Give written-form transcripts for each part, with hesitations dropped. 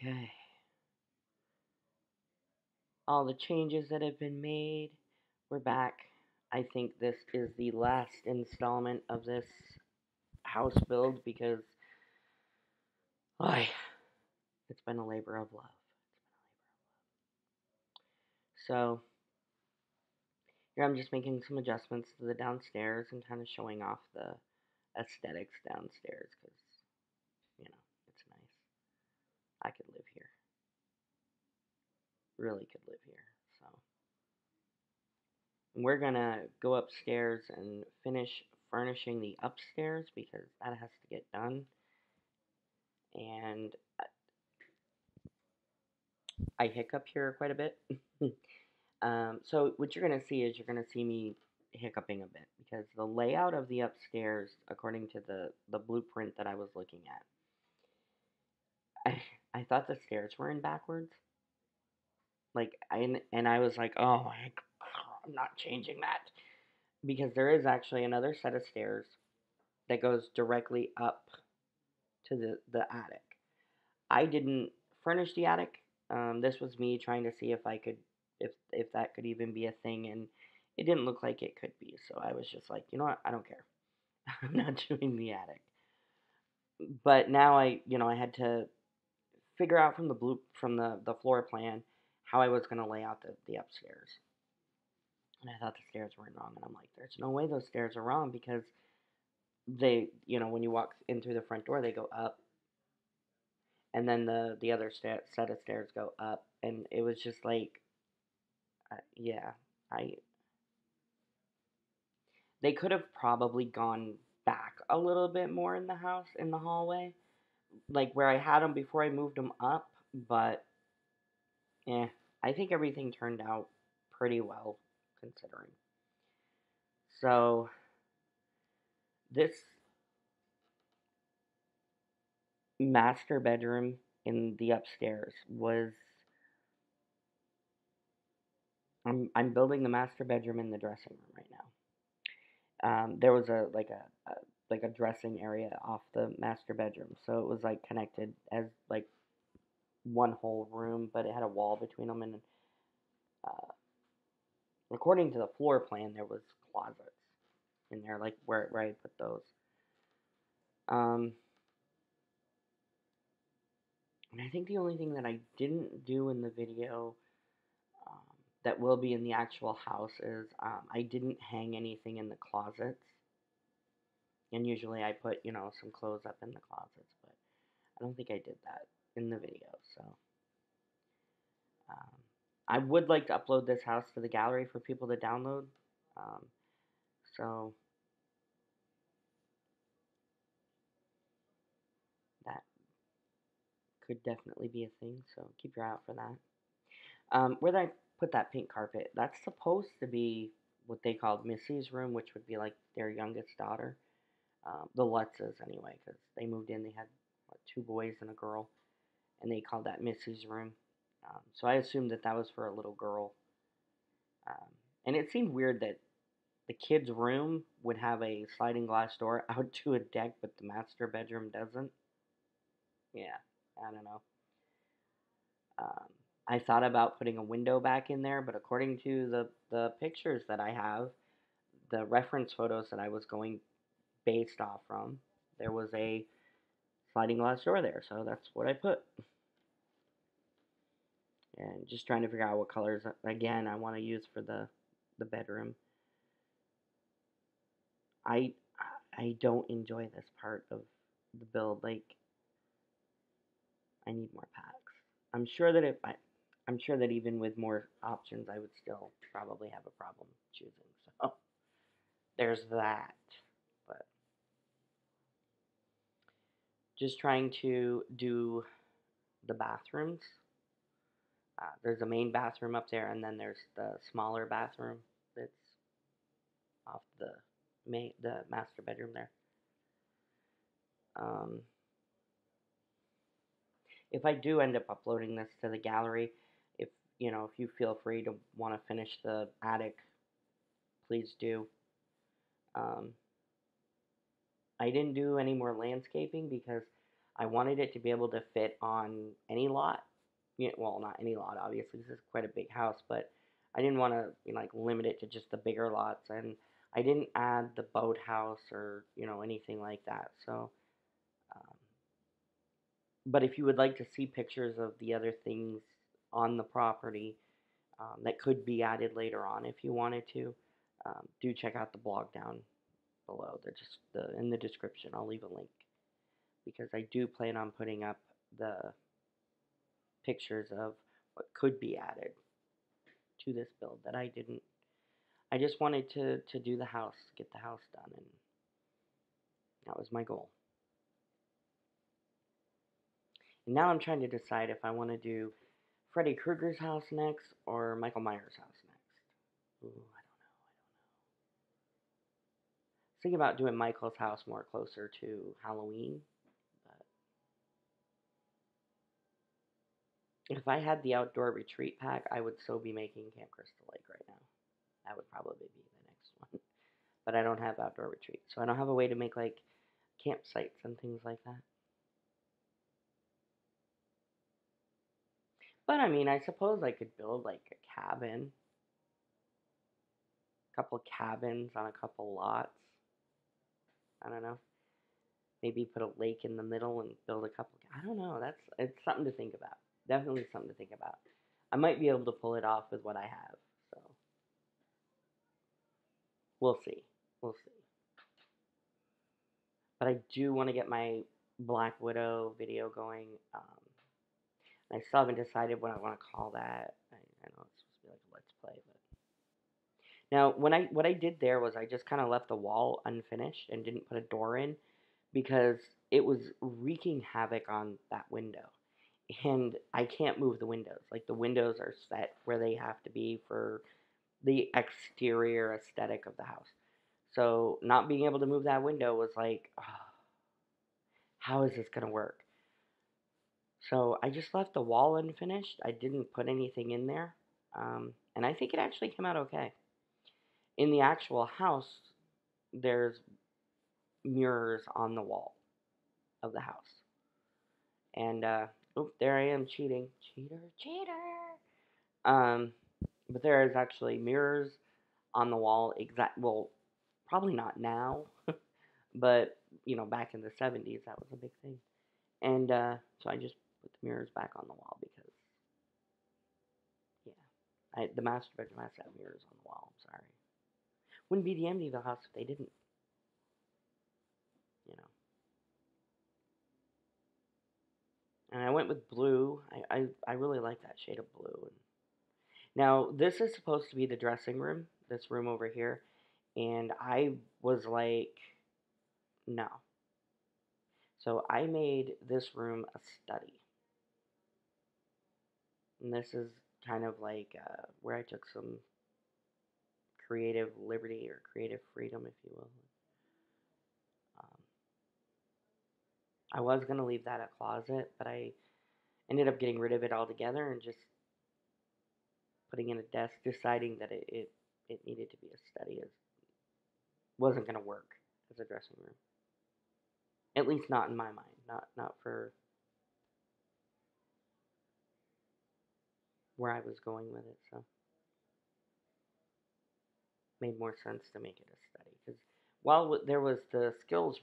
Okay. All the changes that have been made. We're back. I think this is the last installment of this house build because ay, it's been a labor of love. So here I'm just making some adjustments to the downstairs and kind of showing off the aesthetics downstairs because, it's nice. I could live here. Really could live here. So we're gonna go upstairs and finish furnishing the upstairs because that has to get done. And I hiccup here quite a bit. So what you're gonna see is you're gonna see me hiccuping a bit because the layout of the upstairs, according to the blueprint that I was looking at, I thought the stairs were in backwards. Like I was like, oh, I'm not changing that because there is actually another set of stairs that goes directly up to the attic. I didn't furnish the attic. This was me trying to see if I could, if that could even be a thing, and it didn't look like it could be. So I was just like, you know what, I don't care. I'm not doing the attic. But now I had to figure out from the floor plan how I was gonna lay out the upstairs. And I thought the stairs weren't wrong, and I'm like, there's no way those stairs are wrong because when you walk in through the front door, they go up, and then the other set of stairs go up, and it was just like, yeah, I they could have probably gone back a little bit more in the house in the hallway, like where I had them before I moved them up, but yeah, I think everything turned out pretty well considering. So this master bedroom in the upstairs was I'm building the master bedroom in the dressing room right now. There was a dressing area off the master bedroom, so it was like connected as like one whole room, but it had a wall between them. And uh, according to the floor plan, there was closets in there, like where I put those. Um, and I think the only thing that I didn't do in the video um, that will be in the actual house is I didn't hang anything in the closets. And usually I put, some clothes up in the closets, but I don't think I did that in the video. So um, I would like to upload this house to the gallery for people to download. Um, so that could definitely be a thing. So keep your eye out for that. Where did I put that pink carpet? That's supposed to be what they called Missy's room, which would be like their youngest daughter. The Lutzes, anyway, because they moved in. They had two boys and a girl, and they called that Missy's room. So I assumed that was for a little girl. Um, and it seemed weird that the kids' room would have a sliding glass door out to a deck, but the master bedroom doesn't. Yeah, I don't know. Um, I thought about putting a window back in there, but according to the pictures that I have, the reference photos that I was going based off from, there was a sliding glass door there, so that's what I put. And just trying to figure out what colors again I want to use for the bedroom. I I don't enjoy this part of the build. Like I need more packs. I'm sure that if I I'm sure that even with more options, I would still probably have a problem choosing. So there's that. But just trying to do the bathrooms. There's a main bathroom up there, and then there's the smaller bathroom that's off the master bedroom there. Um, if I do end up uploading this to the gallery, if if you feel free to want to finish the attic, please do. Um, I didn't do any more landscaping because I wanted it to be able to fit on any lot. Yeah, well, not any lot, obviously. This is quite a big house, but I didn't want to like limit it to just the bigger lots, and I didn't add the boathouse or anything like that. So, um, but if you would like to see pictures of the other things on the property that could be added later on, if you wanted to, do check out the blog down below. They're just in the description. I'll leave a link because I do plan on putting up the pictures of what could be added to this build that I didn't. I just wanted to do the house, get the house done, and that was my goal. And now I'm trying to decide if I want to do Freddy Krueger's house next or Michael Myers' house next. Ooh, I don't know. Thinking about doing Michael's house more closer to Halloween, but if I had the outdoor retreat pack, I would still be making Camp Crystal Lake right now. That would probably be the next one. But I don't have outdoor retreat, so I don't have a way to make like campsites and things like that. But I mean, I suppose I could build like a cabin, a couple cabins on a couple lots. I don't know. Maybe put a lake in the middle and build a couple. I don't know. It's something to think about. Definitely something to think about. I might be able to pull it off with what I have. So we'll see. We'll see. But I do want to get my Black Widow video going. I still haven't decided what I want to call that. I know it's supposed to be like a let's play, but now what I did there was I just kind of left the wall unfinished and didn't put a door in because it was wreaking havoc on that window. And I can't move the windows. Like the windows are set where they have to be for the exterior aesthetic of the house. So not being able to move that window was like, oh, how is this gonna work? So I just left the wall unfinished. I didn't put anything in there, and I think it actually came out okay. In the actual house, there's mirrors on the wall of the house, and there I am cheating, cheater, cheater. Um, but there is actually mirrors on the wall. Well, probably not now, but back in the '70s, that was a big thing. And so I just put the mirrors back on the wall because, yeah, the master bedroom has to have mirrors on the wall. I'm sorry. Wouldn't be the Amityville house if they didn't, you know. And I went with blue. I really like that shade of blue. And now, this is supposed to be the dressing room, this room over here. And I was like, no. So I made this room a study. And this is kind of like where I took some creative liberty or creative freedom, if you will. Um, I was going to leave that a closet, but I ended up getting rid of it altogether and just putting in a desk, deciding that it needed to be a study. It wasn't going to work as a dressing room. At least not in my mind. Not for where I was going with it. So made more sense to make it a study because while there was the skills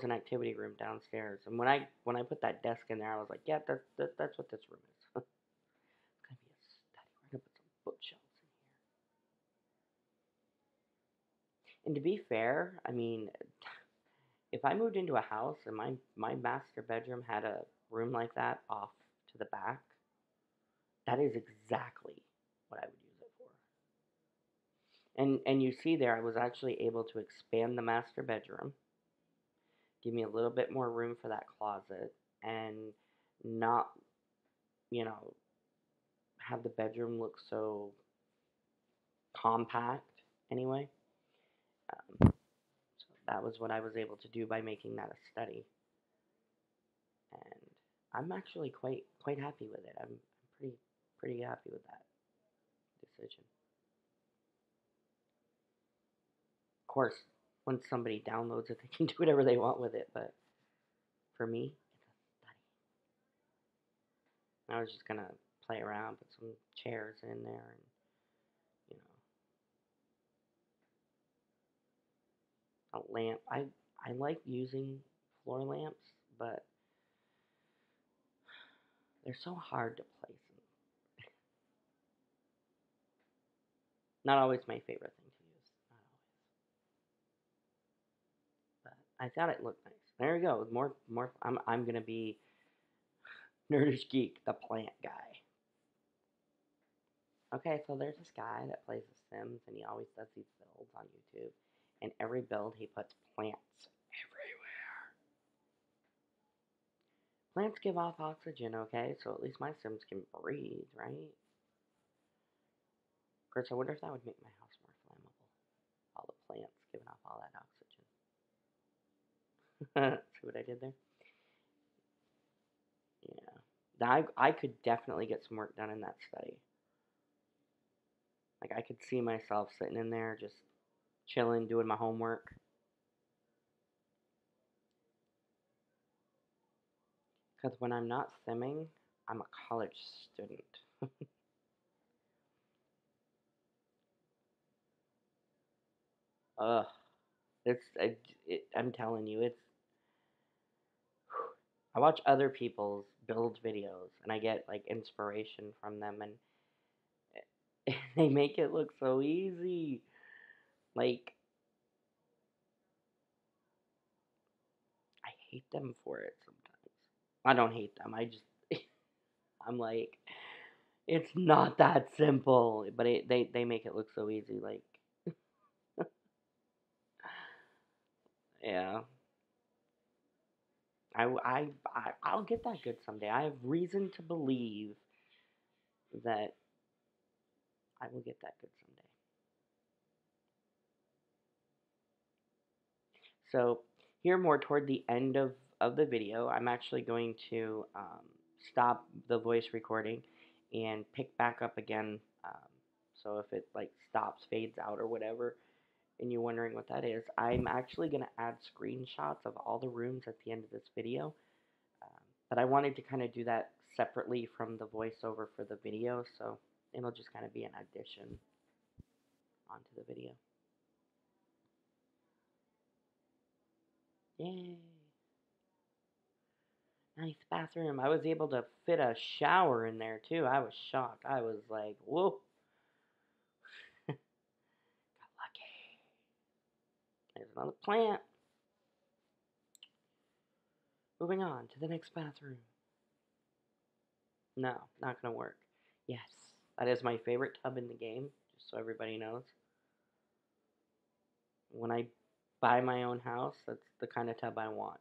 and activity room downstairs, and when I put that desk in there, I was like, yeah, that's what this room is. It's gonna be a study. We're gonna put some bookshelves in here. And to be fair, I mean, if I moved into a house and my master bedroom had a room like that off to the back, that is exactly what I would use it for. And you see there, I was actually able to expand the master bedroom, give me a little bit more room for that closet, and not, you know, have the bedroom look so compact anyway. So that was what I was able to do by making that a study, and I'm actually quite happy with it. I'm pretty happy with that decision. Of course, once somebody downloads it, they can do whatever they want with it, but for me, I was just gonna play around, put some chairs in there, and you know, a lamp. I like using floor lamps, but they're so hard to place. Not always my favorite thing to use. Not always, but I thought it looked nice. There we go. More. I'm gonna be Nerdish Geek, the plant guy. Okay, so there's this guy that plays The Sims, and he always does these builds on YouTube. And every build, he puts plants everywhere. Plants give off oxygen, okay? So at least my Sims can breathe, right? Of course, I wonder if that would make my house more flammable. All the plants giving off all that oxygen. See what I did there? Yeah. I could definitely get some work done in that study. Like, I could see myself sitting in there just chilling, doing my homework. Because when I'm not simming, I'm a college student. Ugh. I'm telling you, it's. I watch other people's build videos and I get like inspiration from them, and they make it look so easy. Like, I hate them for it sometimes. I don't hate them. I just I'm like, it's not that simple, but they make it look so easy. Like, yeah, I'll get that good someday. I have reason to believe that I will get that good someday. So here, more toward the end of the video, I'm actually going to stop the voice recording and pick back up again. So if it like stops, fades out, or whatever, and you're wondering what that is, I'm actually going to add screenshots of all the rooms at the end of this video. Um, but I wanted to kind of do that separately from the voiceover for the video, so it'll just kind of be an addition onto the video. Yay! Nice bathroom. I was able to fit a shower in there too. I was shocked. I was like, whoa. Got lucky. There's another plant. Moving on to the next bathroom. No, not gonna work. Yes, that is my favorite tub in the game, just so everybody knows. When I buy my own house, that's the kind of tub I want.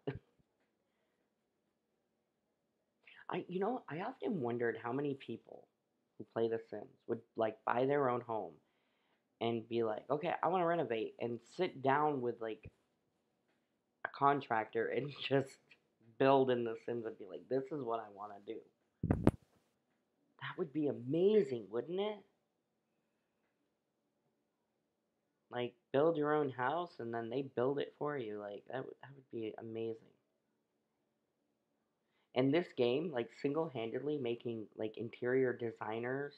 I often wondered how many people who play The Sims would like buy their own home and be like, okay, I want to renovate, and sit down with like a contractor and just build in The Sims and be like, this is what I want to do. That would be amazing, wouldn't it? Like, build your own house and then they build it for you. Like, that would be amazing. And this game, like, single-handedly making like interior designers,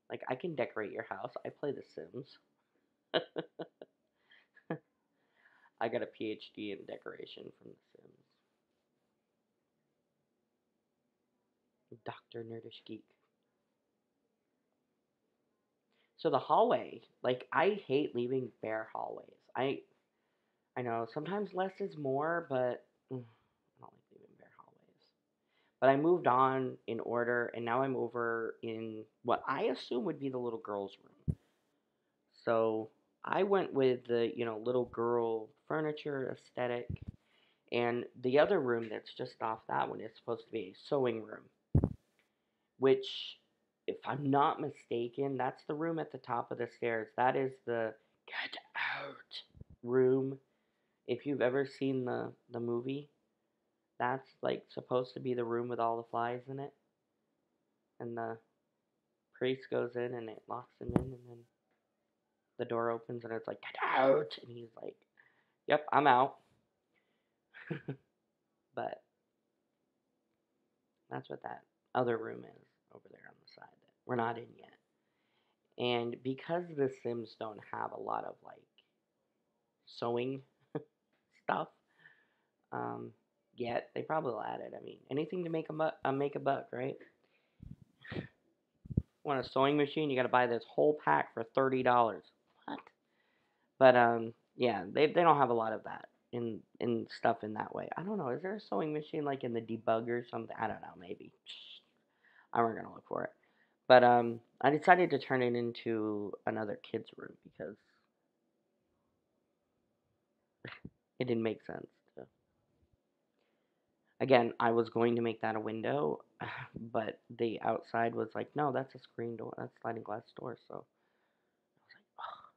like, I can decorate your house. I play The Sims. I got a PhD in decoration from The Sims. Dr. Nerdish Geek. So the hallway, like, I hate leaving bare hallways. I know sometimes less is more, but I don't like leaving bare hallways. But I moved on in order, and now I'm over in what I assume would be the little girl's room. So I went with the little girl furniture aesthetic, and the other room that's just off that one is supposed to be a sewing room, which, if I'm not mistaken, that's the room at the top of the stairs. That is the get out room. If you've ever seen the movie, that's like supposed to be the room with all the flies in it. And the priest goes in and it locks him in, and then the door opens and it's like, get out! And he's like, yep, I'm out. But That's what that other room is over there on the side that we're not in yet. And because the Sims don't have a lot of like sewing stuff yet, they probably will add it. I mean, anything to make a buck, right? Want a sewing machine? You got to buy this whole pack for $30. What? But yeah, they don't have a lot of that in stuff in that way. I don't know. Is there a sewing machine like in the debugger or something? I don't know. Maybe. I weren't gonna look for it. But I decided to turn it into another kid's room because it didn't make sense. To, again, I was going to make that a window, but the outside was like, no, that's a screen door. That's a sliding glass door. So I was like, ugh.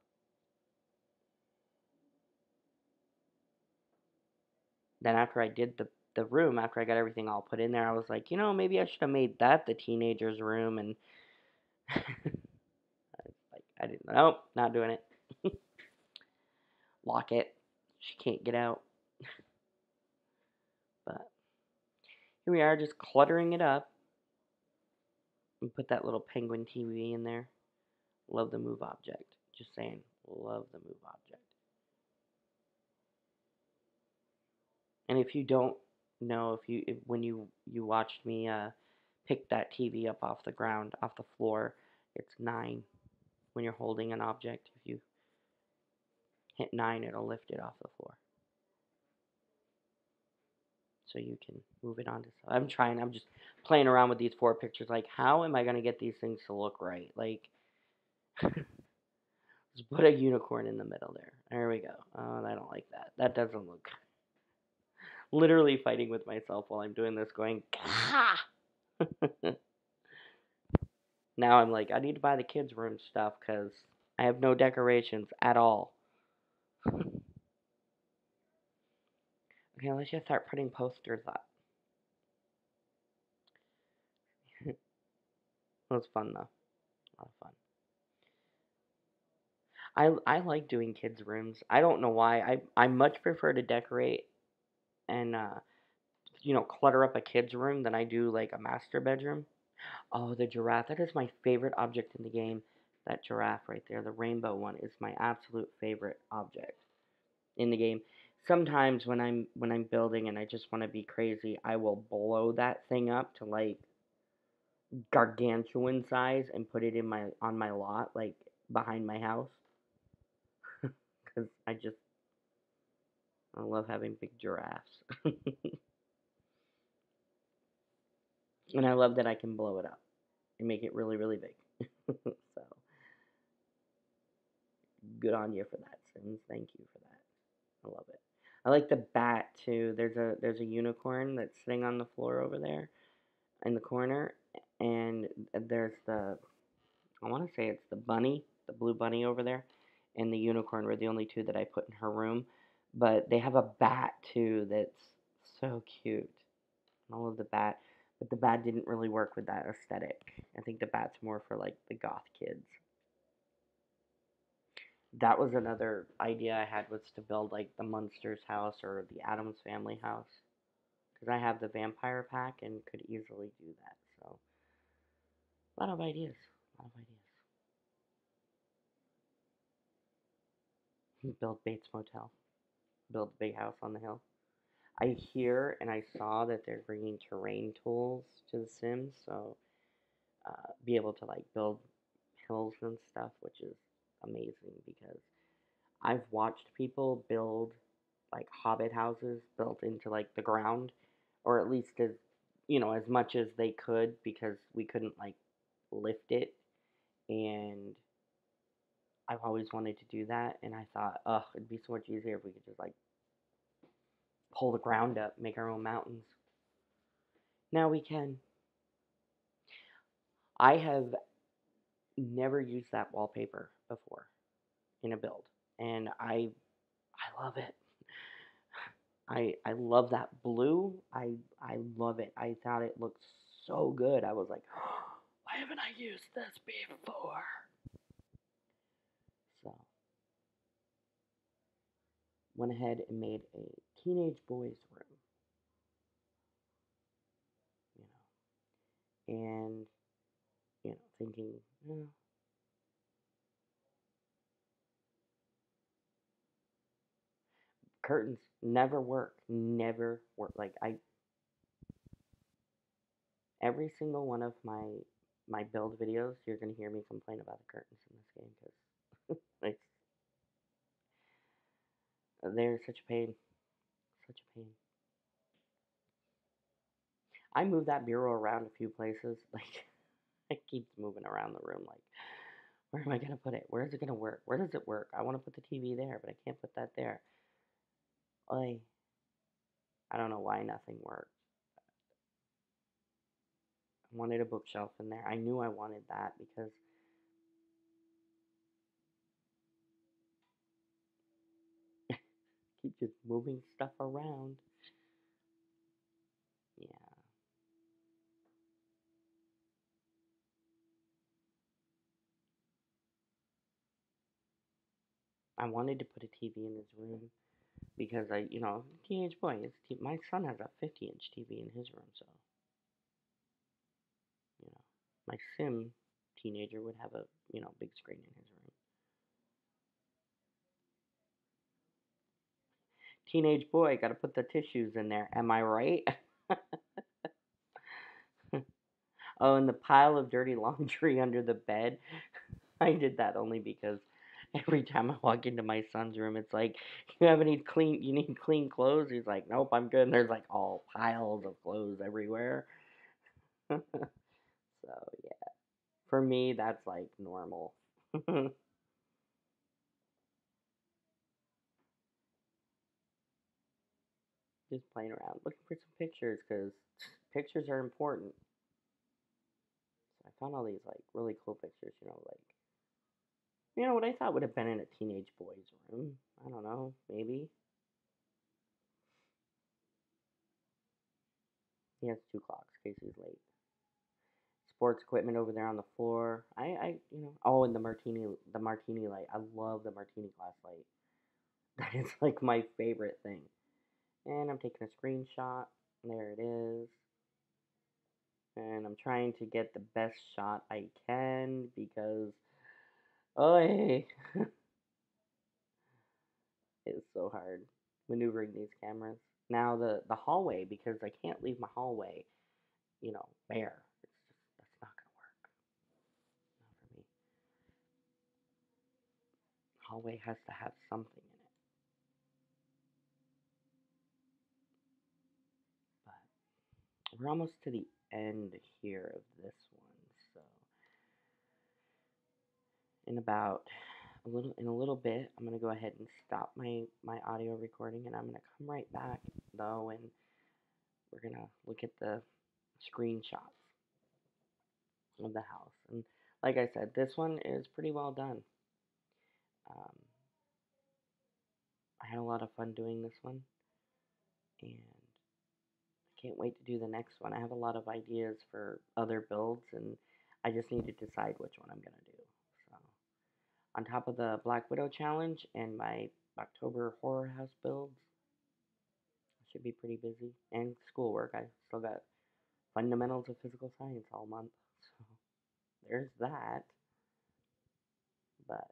Then after I did the room, after I got everything all put in there, I was like, maybe I should have made that the teenager's room. And like, I didn't know, not doing it. Lock it. She can't get out. But here we are, just cluttering it up. And put that little penguin TV in there. Love the move object. Just saying, love the move object. And if you don't know, if when you watched me pick that TV up off the ground, off the floor, it's 9 when you're holding an object. If you hit 9, it'll lift it off the floor. So you can move it onto. I'm just playing around with these 4 pictures. Like, how am I gonna get these things to look right? Like, just put a unicorn in the middle there. There we go. Oh, I don't like that. That doesn't look. Literally fighting with myself while I'm doing this, going. Now I'm like, I need to buy the kids' room stuff because I have no decorations at all. Okay, let's just start putting posters up. It was fun though. A lot of fun. I like doing kids' rooms. I don't know why. I much prefer to decorate and clutter up a kid's room than I do like a master bedroom. Oh, the giraffe. That is my favorite object in the game. That giraffe right there, the rainbow one, is my absolute favorite object in the game. Sometimes when I'm building and I just want to be crazy, I will blow that thing up to like gargantuan size and put it in my on my lot, like behind my house, because I love having big giraffes, and I love that I can blow it up and make it really really big. So good on you for that, Sims. Thank you for that. I love it. I like the bat too. There's a unicorn that's sitting on the floor over there in the corner, and there's the I want to say it's the bunny, the blue bunny over there, and the unicorn were the only 2 that I put in her room. But they have a bat too that's so cute. I love the bat, but the bat didn't really work with that aesthetic. I think the bat's more for like the goth kids. That was another idea I had, was to build like the Munsters house or the Addams Family house, because I have the vampire pack and could easily do that. So a lot of ideas, a lot of ideas. Build Bates Motel, build a big house on the hill. I hear and I saw that they're bringing terrain tools to The Sims, so be able to like build hills and stuff, which is amazing because I've watched people build like hobbit houses built into like the ground, or at least as much as they could, because we couldn't like lift it, and I've always wanted to do that, and I thought, oh, it'd be so much easier if we could just like pull the ground up, make our own mountains. Now we can. I have never used that wallpaper before in a build, and I love it. I love that blue. I love it. I thought it looked so good. I was like, oh, why haven't I used this before? So went ahead and made a teenage boy's room. You know. and, thinking, curtains never work. Never work. Like, every single one of my build videos, you're gonna hear me complain about the curtains in this game because like they're such a pain, such a pain. I moved that bureau around a few places. Like it keeps moving around the room. Like where am I gonna put it? Where is it gonna work? Where does it work? I want to put the TV there, but I can't put that there. Like I don't know why nothing worked. I wanted a bookshelf in there. I knew I wanted that because keep just moving stuff around. Yeah. I wanted to put a TV in his room because teenage boy, my son has a 50-inch TV in his room, so, you know, my sim teenager would have a, big screen in his room. Teenage boy, gotta put the tissues in there. Am I right? Oh, and the pile of dirty laundry under the bed. I did that only because every time I walk into my son's room, it's like, you need clean clothes? He's like, nope, I'm good. And there's like all piles of clothes everywhere. So, yeah. For me, that's like normal. Just playing around, looking for some pictures because pictures are important. So I found all these like really cool pictures, like what I thought would have been in a teenage boy's room. I don't know, maybe. He has two clocks in case he's late. Sports equipment over there on the floor. Oh, and the martini light. I love the martini glass light. That is like my favorite thing. And I'm taking a screenshot. There it is. And I'm trying to get the best shot I can because, oh, it's so hard maneuvering these cameras. Now the hallway, because I can't leave my hallway, bare. It's just that's not gonna work. Not for me. Hallway has to have something in it. But we're almost to the end here of this one, so in a little bit, I'm gonna go ahead and stop my audio recording, and I'm gonna come right back though, and we're gonna look at the screenshots of the house. And like I said, this one is pretty well done. Um, I had a lot of fun doing this one, and I can't wait to do the next one. I have a lot of ideas for other builds, and I just need to decide which one I'm gonna do. So, on top of the Black Widow challenge and my October horror house builds, I should be pretty busy. And schoolwork. I still got fundamentals of physical science all month, so there's that. But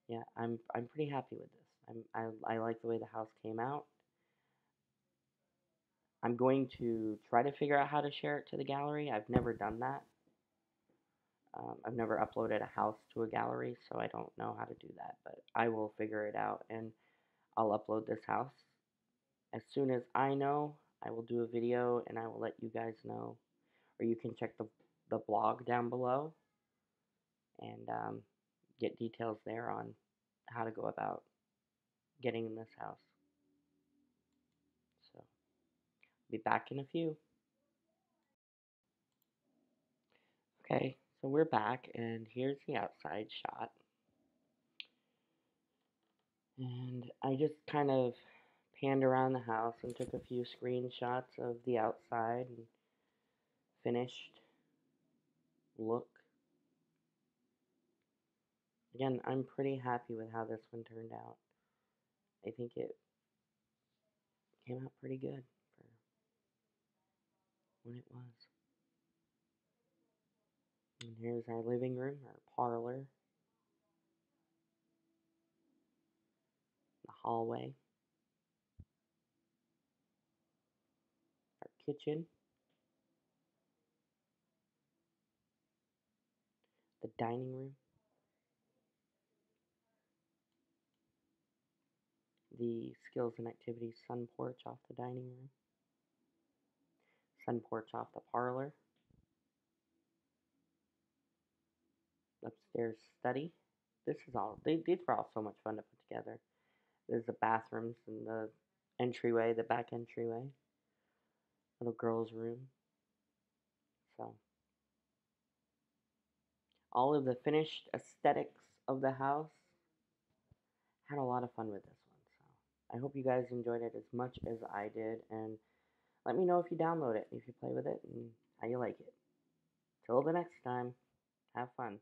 yeah, I'm pretty happy with this. I like the way the house came out. I'm going to try to figure out how to share it to the gallery. I've never done that. I've never uploaded a house to a gallery, so I don't know how to do that. But I will figure it out, and I'll upload this house. As soon as I know, I will do a video, and I will let you guys know. Or you can check the blog down below and get details there on how to go about getting in this house. So, be back in a few. Okay, so we're back, and here's the outside shot. And I just kind of panned around the house and took a few screenshots of the outside and finished look. Again, I'm pretty happy with how this one turned out. I think it came out pretty good. when it was. And here's our living room, our parlor, the hallway, our kitchen, the dining room, the skills and activities sun porch off the dining room, sun porch off the parlor, upstairs study. This is all, these were all so much fun to put together. There's the bathrooms and the entryway, the back entryway, little girl's room. So, all of the finished aesthetics of the house. Had a lot of fun with this one. So, I hope you guys enjoyed it as much as I did. And let me know if you download it, if you play with it, and how you like it. Till the next time, have fun.